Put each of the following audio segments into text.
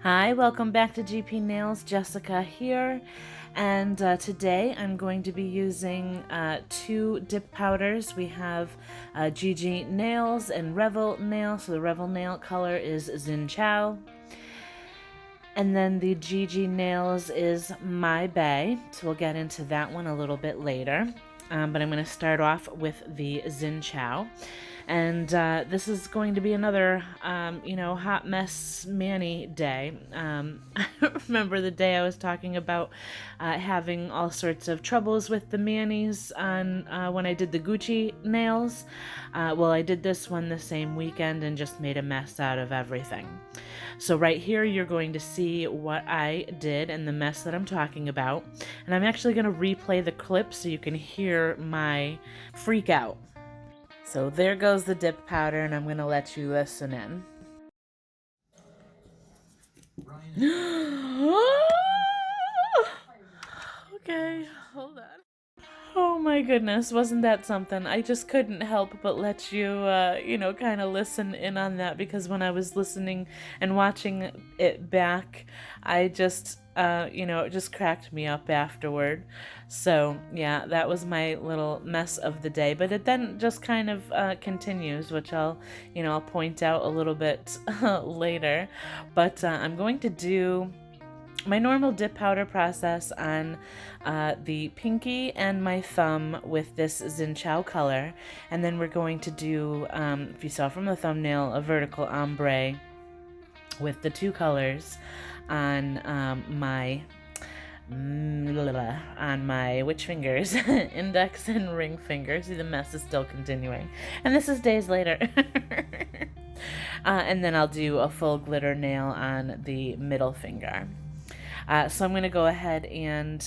Hi, welcome back to GGNails. Jessica here, and today I'm going to be using two dip powders. We have GGNails and Revel nail. So the Revel nail color is Xin Chao, and then the GGNails is My Bay. So we'll get into that one a little bit later. But I'm going to start off with the Xin Chao. And this is going to be another, hot mess mani day. I remember the day I was talking about having all sorts of troubles with the manis on when I did the Gucci nails. Well, I did this one the same weekend and just made a mess out of everything. So right here, you're going to see what I did and the mess that I'm talking about. And I'm actually going to replay the clip so you can hear my freak out. So there goes the dip powder, and I'm going to let you listen in. Okay, hold on. Oh my goodness, wasn't that something? I just couldn't help but let you, kind of listen in on that, because when I was listening and watching it back, I just, it just cracked me up afterward. So, yeah, that was my little mess of the day, but it then just kind of continues, which I'll point out a little bit later. But I'm going to do my normal dip powder process on the pinky and my thumb with this Xin Chao color, and then we're going to do, if you saw from the thumbnail, a vertical ombre with the two colors on my witch fingers, index and ring finger. See, the mess is still continuing, and this is days later. And then I'll do a full glitter nail on the middle finger. So I'm going to go ahead and,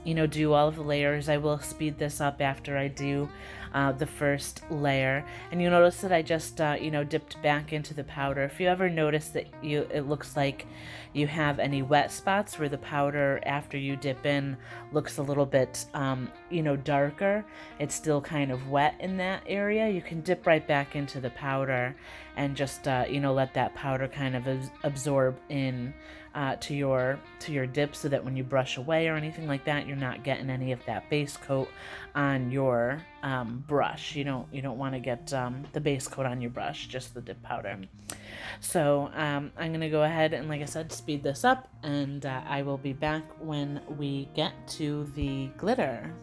do all of the layers. I will speed this up after I do the first layer. And you'll notice that I just, dipped back into the powder. If you ever notice that it looks like you have any wet spots where the powder, after you dip in, looks a little bit, darker, it's still kind of wet in that area, you can dip right back into the powder and just, let that powder kind of absorb in to your dip, so that when you brush away or anything like that, you're not getting any of that base coat on your brush. You don't want to get the base coat on your brush, just the dip powder. So I'm going to go ahead and, like I said, speed this up, and I will be back when we get to the glitter.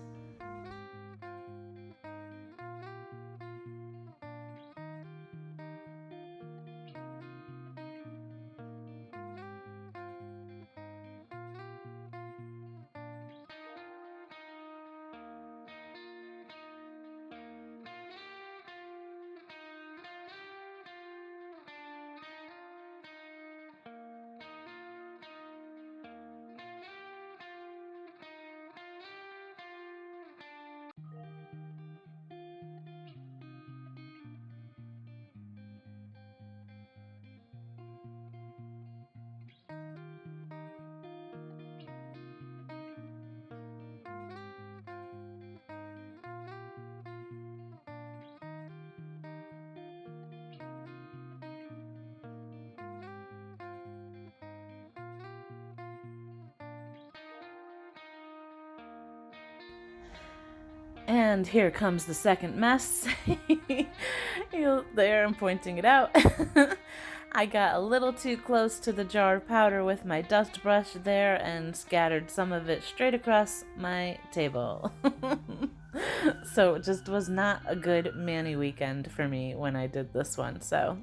And here comes the second mess. There, I'm pointing it out. I got a little too close to the jar of powder with my dust brush there and scattered some of it straight across my table. So it just was not a good mani weekend for me when I did this one. So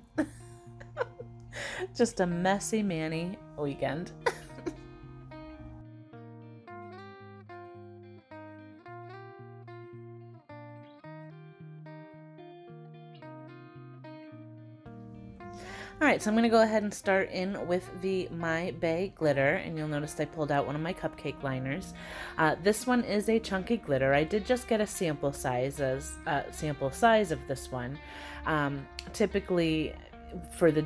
just a messy mani weekend. Alright, so I'm going to go ahead and start in with the My Bay glitter, and you'll notice I pulled out one of my cupcake liners. This one is a chunky glitter. I did just get a sample size of this one. Typically, for the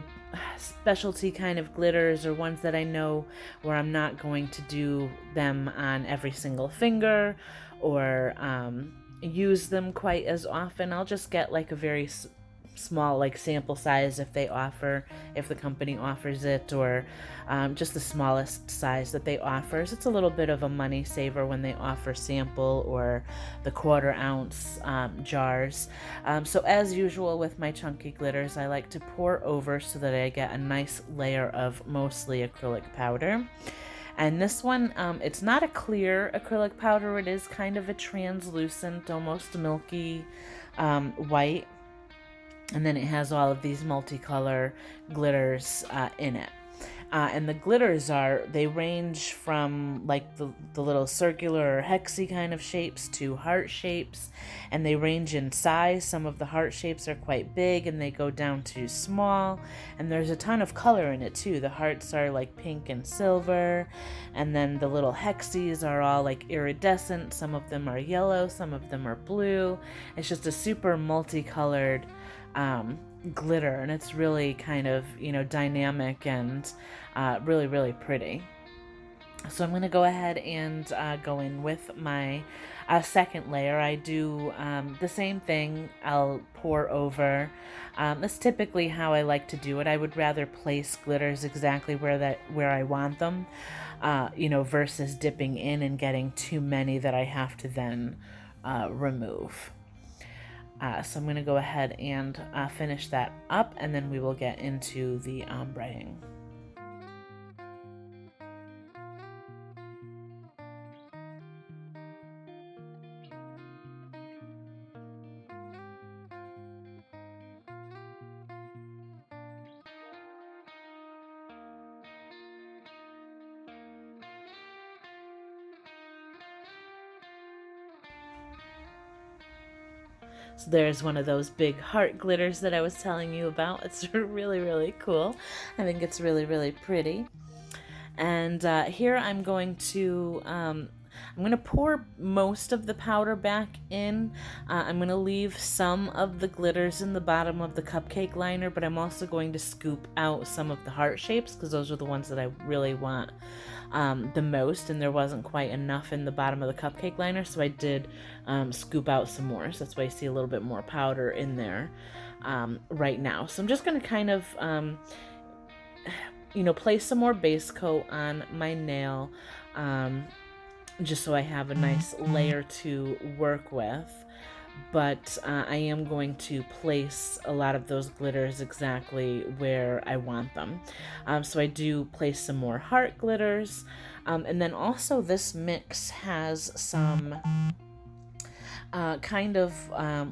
specialty kind of glitters, or ones that I know where I'm not going to do them on every single finger or use them quite as often, I'll just get like a very small, like sample size if if the company offers it, or just the smallest size that they offer. So it's a little bit of a money saver when they offer sample or the 1/4 ounce jars. So as usual with my chunky glitters, I like to pour over so that I get a nice layer of mostly acrylic powder. And this one, it's not a clear acrylic powder. It is kind of a translucent, almost milky white. And then it has all of these multicolor glitters in it. And the glitters they range from like the little circular or hexy kind of shapes to heart shapes, and they range in size. Some of the heart shapes are quite big and they go down to small, and there's a ton of color in it too. The hearts are like pink and silver, and then the little hexies are all like iridescent. Some of them are yellow, some of them are blue. It's just a super multicolored glitter, and it's really kind of, dynamic and really, really pretty. So I'm going to go ahead and go in with my second layer. I do the same thing. I'll pour over. That's typically how I like to do it. I would rather place glitters exactly where I want them, versus dipping in and getting too many that I have to then remove. So I'm going to go ahead and finish that up, and then we will get into the ombreing. So there's one of those big heart glitters that I was telling you about. It's really, really cool. I think it's really, really pretty. And here I'm going to pour most of the powder back in. I'm going to leave some of the glitters in the bottom of the cupcake liner, but I'm also going to scoop out some of the heart shapes because those are the ones that I really want the most, and there wasn't quite enough in the bottom of the cupcake liner, so I did scoop out some more. So that's why I see a little bit more powder in there right now. So I'm just going to kind of place some more base coat on my nail, just so I have a nice layer to work with. But I am going to place a lot of those glitters exactly where I want them. So I do place some more heart glitters. And then also this mix has some kind of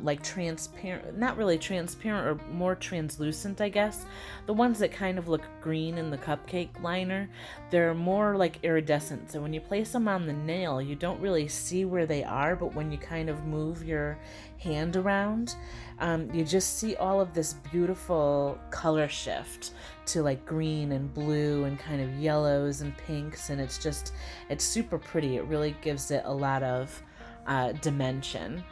like transparent, not really transparent, or more translucent, I guess. The ones that kind of look green in the cupcake liner, they're more like iridescent. So when you place them on the nail, you don't really see where they are, but when you kind of move your hand around, you just see all of this beautiful color shift to like green and blue and kind of yellows and pinks, and it's super pretty. It really gives it a lot of dimension.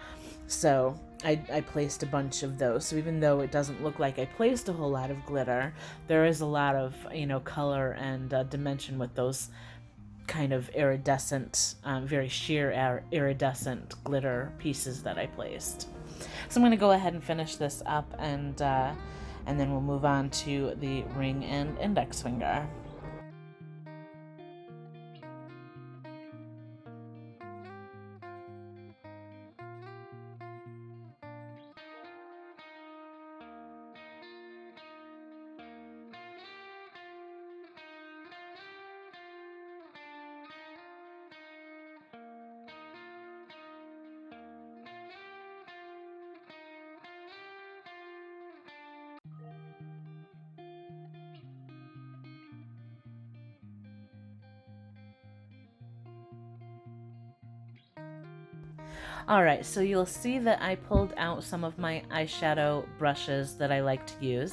So I placed a bunch of those. So even though it doesn't look like I placed a whole lot of glitter, there is a lot of color and dimension with those kind of iridescent, very sheer iridescent glitter pieces that I placed. So I'm going to go ahead and finish this up, and then we'll move on to the ring and index finger. Alright, so you'll see that I pulled out some of my eyeshadow brushes that I like to use.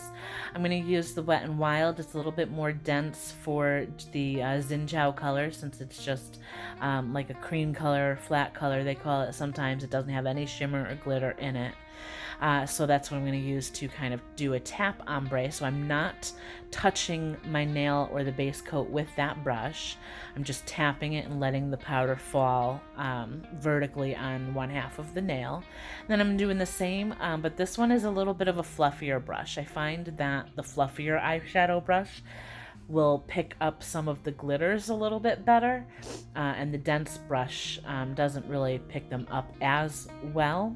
I'm going to use the Wet n Wild. It's a little bit more dense for the Xinjiao color, since it's just like a cream color, flat color they call it sometimes. It doesn't have any shimmer or glitter in it. So that's what I'm going to use to kind of do a tap ombre. So I'm not touching my nail or the base coat with that brush. I'm just tapping it and letting the powder fall vertically on one half of the nail. And then I'm doing the same, but this one is a little bit of a fluffier brush. I find that the fluffier eyeshadow brush will pick up some of the glitters a little bit better, and the dense brush doesn't really pick them up as well.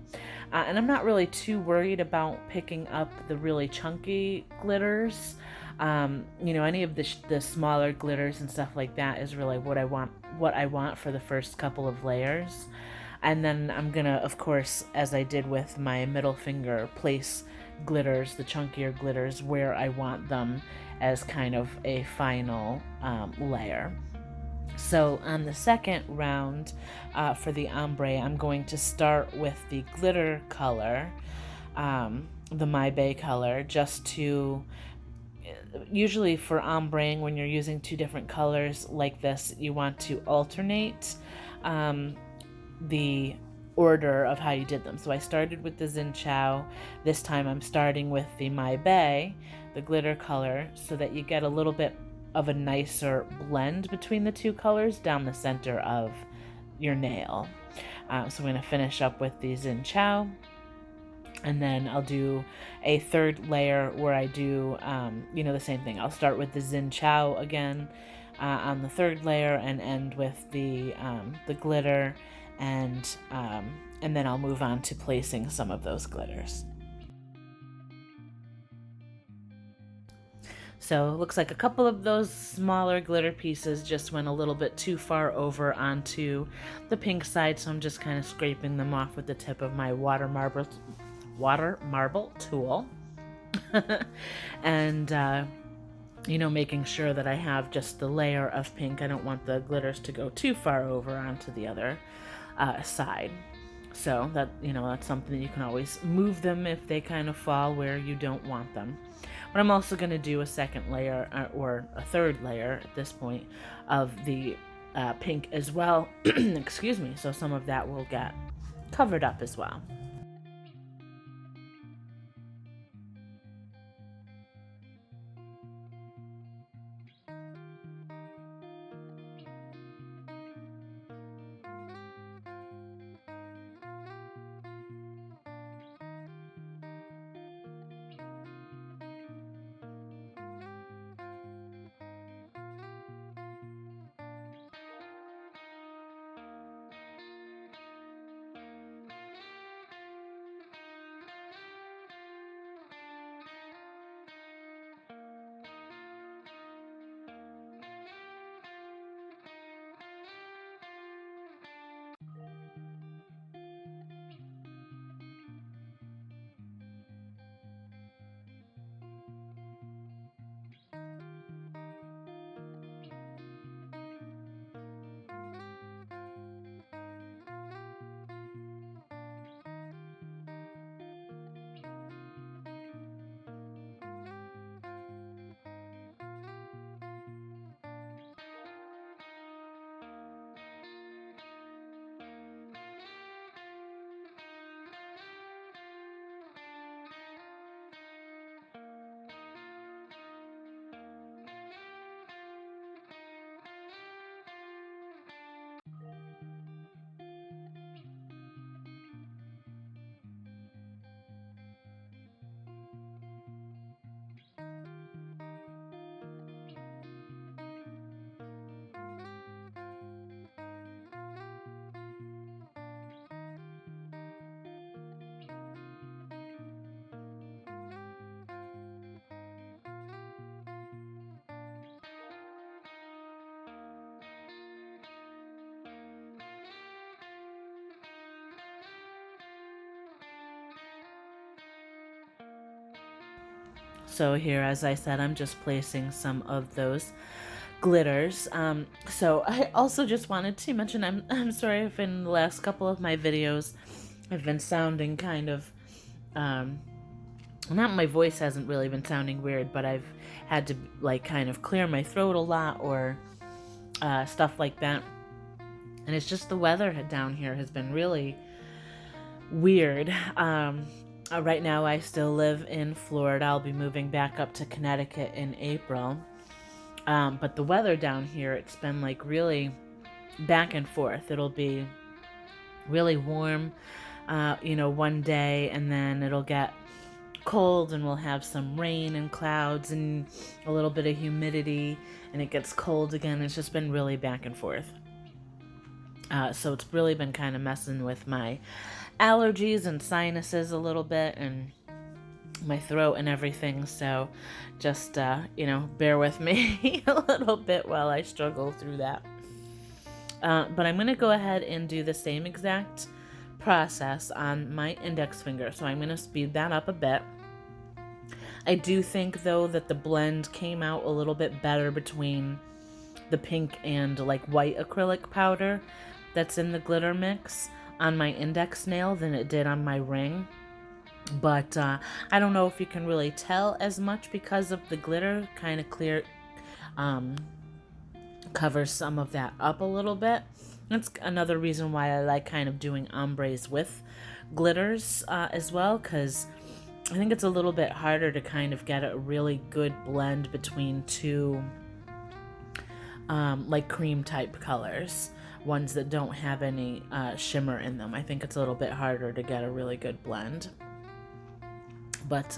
And I'm not really too worried about picking up the really chunky glitters. You know, any of the smaller glitters and stuff like that is really what I want for the first couple of layers. And then I'm gonna, of course, as I did with my middle finger, place glitters, the chunkier glitters, where I want them as kind of a final layer. So on the second round for the ombre, I'm going to start with the glitter color, the My Bay color, just to, usually for ombreing, when you're using two different colors like this, you want to alternate the order of how you did them. So I started with the Xin Chao. This time I'm starting with the My Bay, the glitter color, so that you get a little bit of a nicer blend between the two colors down the center of your nail. So I'm going to finish up with the Xin Chao, and then I'll do a third layer where I do, you know, the same thing. I'll start with the Xin Chao again on the third layer and end with the glitter, and then I'll move on to placing some of those glitters. So it looks like a couple of those smaller glitter pieces just went a little bit too far over onto the pink side, so I'm just kind of scraping them off with the tip of my water marble tool. And you know, making sure that I have just the layer of pink. I don't want the glitters to go too far over onto the other side. So that, you know, that's something that you can always move them if they kind of fall where you don't want them. But I'm also going to do a second layer or a third layer at this point of the pink as well. Excuse me. So some of that will get covered up as well. So here, as I said, I'm just placing some of those glitters. So I also just wanted to mention, I'm sorry if in the last couple of my videos I've been sounding kind of, not my voice hasn't really been sounding weird, but I've had to like kind of clear my throat a lot or stuff like that. And it's just the weather down here has been really weird. Right now I still live in Florida. I'll be moving back up to Connecticut in April. But the weather down here, it's been like really back and forth. It'll be really warm, one day, and then it'll get cold and we'll have some rain and clouds and a little bit of humidity, and it gets cold again. It's just been really back and forth. So it's really been kind of messing with my allergies and sinuses a little bit, and my throat and everything. So just, bear with me a little bit while I struggle through that. But I'm going to go ahead and do the same exact process on my index finger. So I'm going to speed that up a bit. I do think, though, that the blend came out a little bit better between the pink and like white acrylic powder that's in the glitter mix on my index nail than it did on my ring. But I don't know if you can really tell as much because of the glitter kind of clear, covers some of that up a little bit. That's another reason why I like kind of doing ombres with glitters as well, because I think it's a little bit harder to kind of get a really good blend between two like cream type colors, ones that don't have any shimmer in them. I think it's a little bit harder to get a really good blend. But,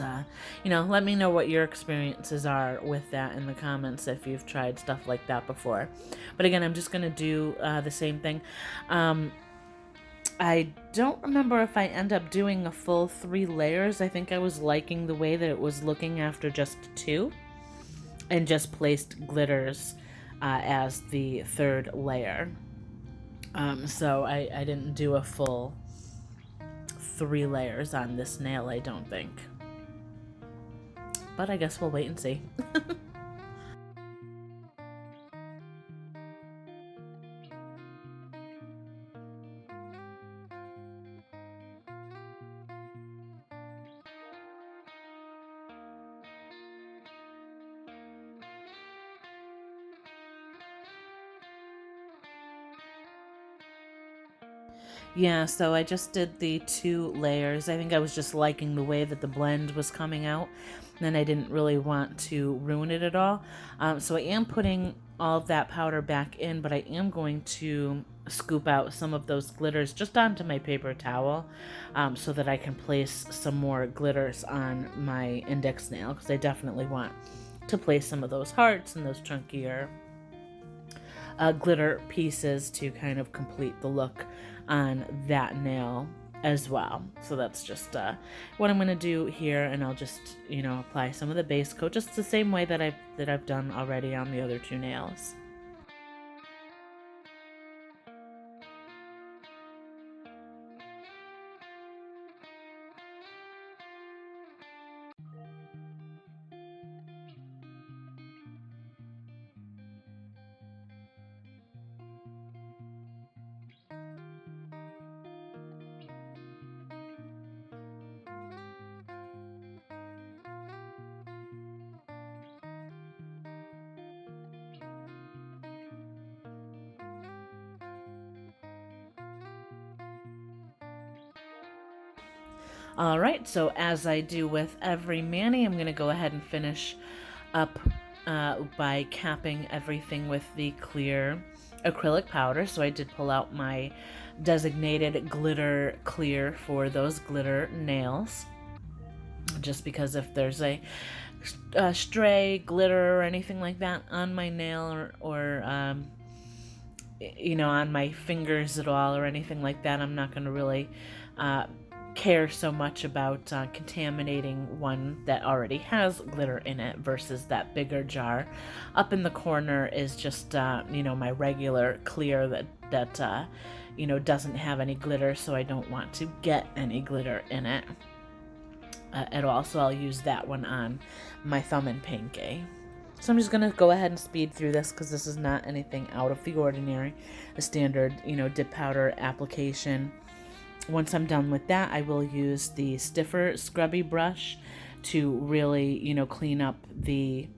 let me know what your experiences are with that in the comments if you've tried stuff like that before. But again, I'm just going to do the same thing. I don't remember if I end up doing a full 3 layers. I think I was liking the way that it was looking after just 2, and just placed glitters as the 3rd layer. So I didn't do a full 3 layers on this nail, I don't think. But I guess we'll wait and see. Yeah, so I just did the 2 layers. I think I was just liking the way that the blend was coming out, and I didn't really want to ruin it at all. So I am putting all of that powder back in, but I am going to scoop out some of those glitters just onto my paper towel, so that I can place some more glitters on my index nail, because I definitely want to place some of those hearts and those chunkier glitter pieces to kind of complete the look on that nail as well. So that's just what I'm going to do here, and I'll just apply some of the base coat just the same way that I've done already on the other 2 nails. Alright, so as I do with every mani, I'm going to go ahead and finish up by capping everything with the clear acrylic powder. So I did pull out my designated glitter clear for those glitter nails, just because if there's a stray glitter or anything like that on my nail or on my fingers at all or anything like that, I'm not going to really care so much about contaminating one that already has glitter in it versus that bigger jar. Up in the corner is just my regular clear that doesn't have any glitter, so I don't want to get any glitter in it at all. So I'll use that one on my thumb and pinky. So I'm just going to go ahead and speed through this because this is not anything out of the ordinary. A standard, dip powder application. Once I'm done with that, I will use the stiffer scrubby brush to really, clean up the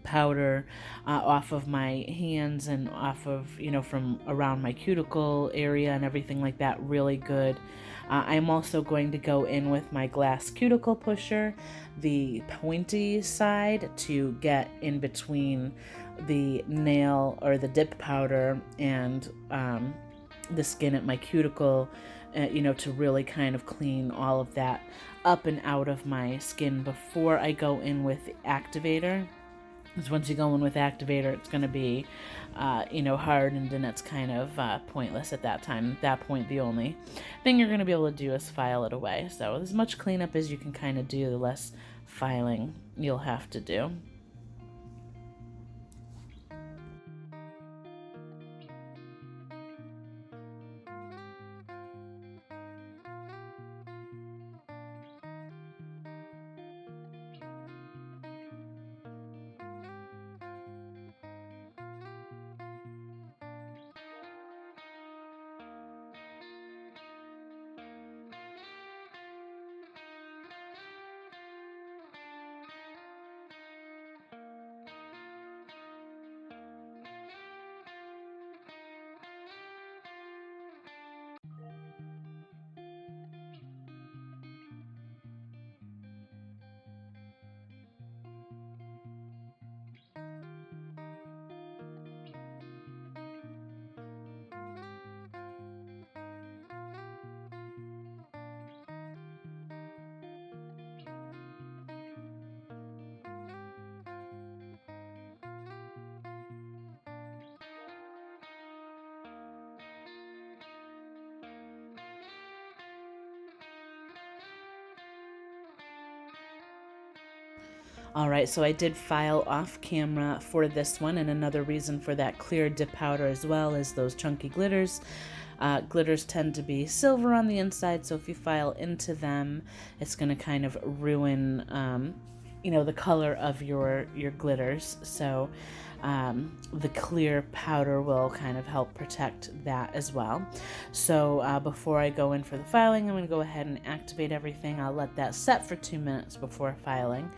powder off of my hands and off of, from around my cuticle area and everything like that really good. I'm also going to go in with my glass cuticle pusher, the pointy side, to get in between the nail or the dip powder and the skin at my cuticle, to really kind of clean all of that up and out of my skin before I go in with the activator. Because once you go in with activator, it's going to be, hardened, and it's kind of pointless at that time. At that point, the only thing you're going to be able to do is file it away. So as much cleanup as you can kind of do, the less filing you'll have to do. All right, so I did file off camera for this one, and another reason for that clear dip powder as well is those chunky glitters. Glitters tend to be silver on the inside, so if you file into them, it's going to kind of ruin, the color of your glitters. So the clear powder will kind of help protect that as well. So before I go in for the filing, I'm going to go ahead and activate everything. I'll let that set for 2 minutes before filing.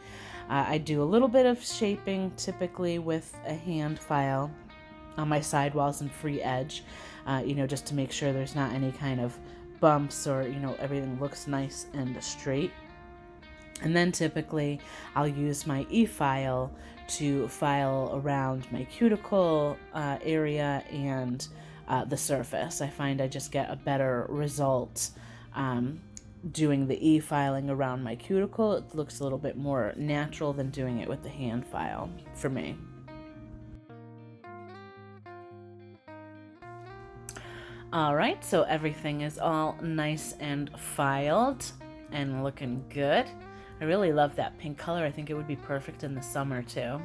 I do a little bit of shaping, typically with a hand file on my sidewalls and free edge, just to make sure there's not any kind of bumps or, everything looks nice and straight. And then typically I'll use my e-file to file around my cuticle area and the surface. I find I just get a better result doing the e-filing around my cuticle. It looks a little bit more natural than doing it with the hand file for me. All right, so everything is all nice and filed and looking good. I really love that pink color. I think it would be perfect in the summer too.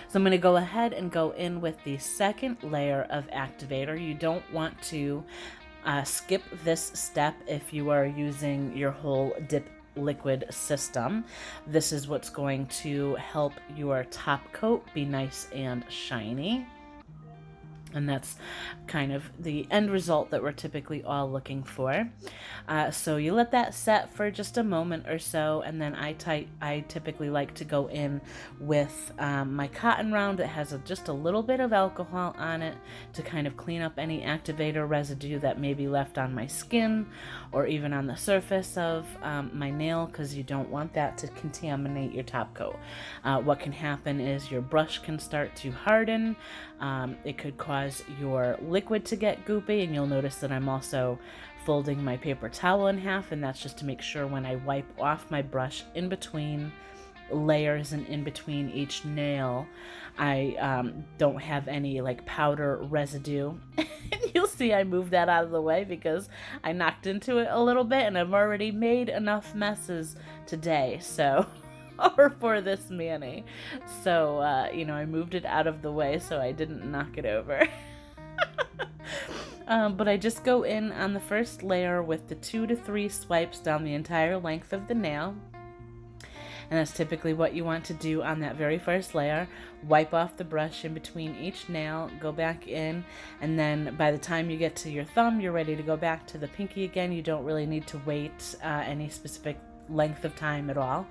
So I'm going to go ahead and go in with the second layer of activator. You don't want to skip this step if you are using your whole dip liquid system. This is what's going to help your top coat be nice and shiny. And that's kind of the end result that we're typically all looking for. So you let that set for just a moment or so, and then I typically like to go in with my cotton round. It has just a little bit of alcohol on it to kind of clean up any activator residue that may be left on my skin or even on the surface of my nail, because you don't want that to contaminate your top coat. What can happen is your brush can start to harden. It could cause your liquid to get goopy, and you'll notice that I'm also folding my paper towel in half, and that's just to make sure when I wipe off my brush in between layers and in between each nail, I don't have any like powder residue. And you'll see I moved that out of the way because I knocked into it a little bit, and I've already made enough messes today, so or for this mani. So, I moved it out of the way so I didn't knock it over. But I just go in on the first layer with the 2 to 3 swipes down the entire length of the nail. And that's typically what you want to do on that very first layer. Wipe off the brush in between each nail, go back in, and then by the time you get to your thumb, you're ready to go back to the pinky again. You don't really need to wait any specific length of time at all.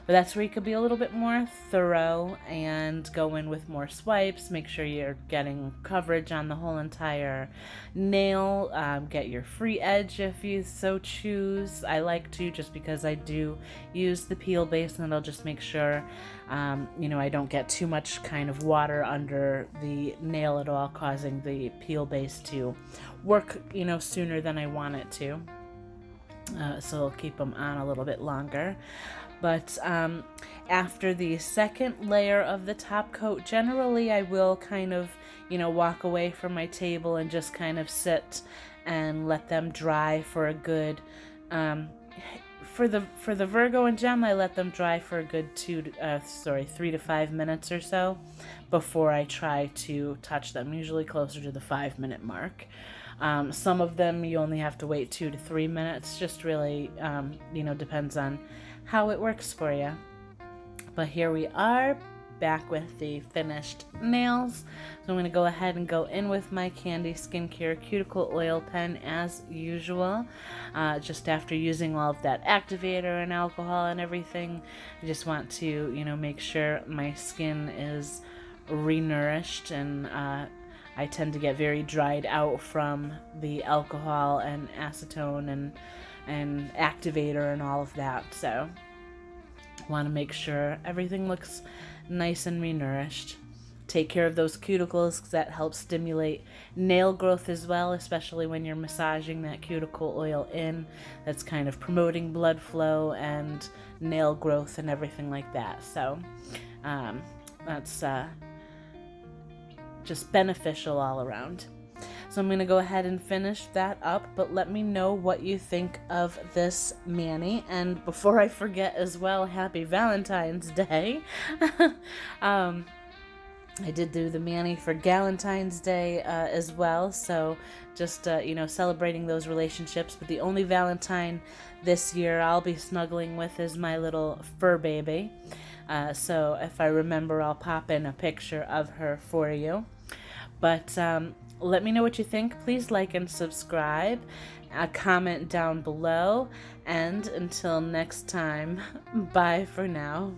But that's where you could be a little bit more thorough and go in with more swipes. Make sure you're getting coverage on the whole entire nail. Get your free edge if you so choose. I like to, just because I do use the peel base, and I'll just make sure I don't get too much kind of water under the nail at all, causing the peel base to work sooner than I want it to. So I'll keep them on a little bit longer. But after the second layer of the top coat, generally I will kind of, walk away from my table and just kind of sit and let them dry for a good, for the Virgo and Gem, I let them dry for a good 3 to 5 minutes or so before I try to touch them, usually closer to the 5-minute mark. Some of them you only have to wait 2 to 3 minutes, just really, depends on how it works for you. But here we are, back with the finished nails. So I'm going to go ahead and go in with my Candi Skin Care cuticle oil pen as usual. Just after using all of that activator and alcohol and everything, I just want to, make sure my skin is renourished, and I tend to get very dried out from the alcohol and acetone and activator and all of that. So I want to make sure everything looks nice and renourished. Take care of those cuticles, because that helps stimulate nail growth as well, especially when you're massaging that cuticle oil in. That's kind of promoting blood flow and nail growth and everything like that. So that's just beneficial all around. So I'm going to go ahead and finish that up, but let me know what you think of this mani. And before I forget as well, happy Valentine's Day. I did do the mani for Galentine's Day as well, so just celebrating those relationships. But the only Valentine this year I'll be snuggling with is my little fur baby. So if I remember, I'll pop in a picture of her for you. But let me know what you think. Please like and subscribe. Comment down below. And until next time, bye for now.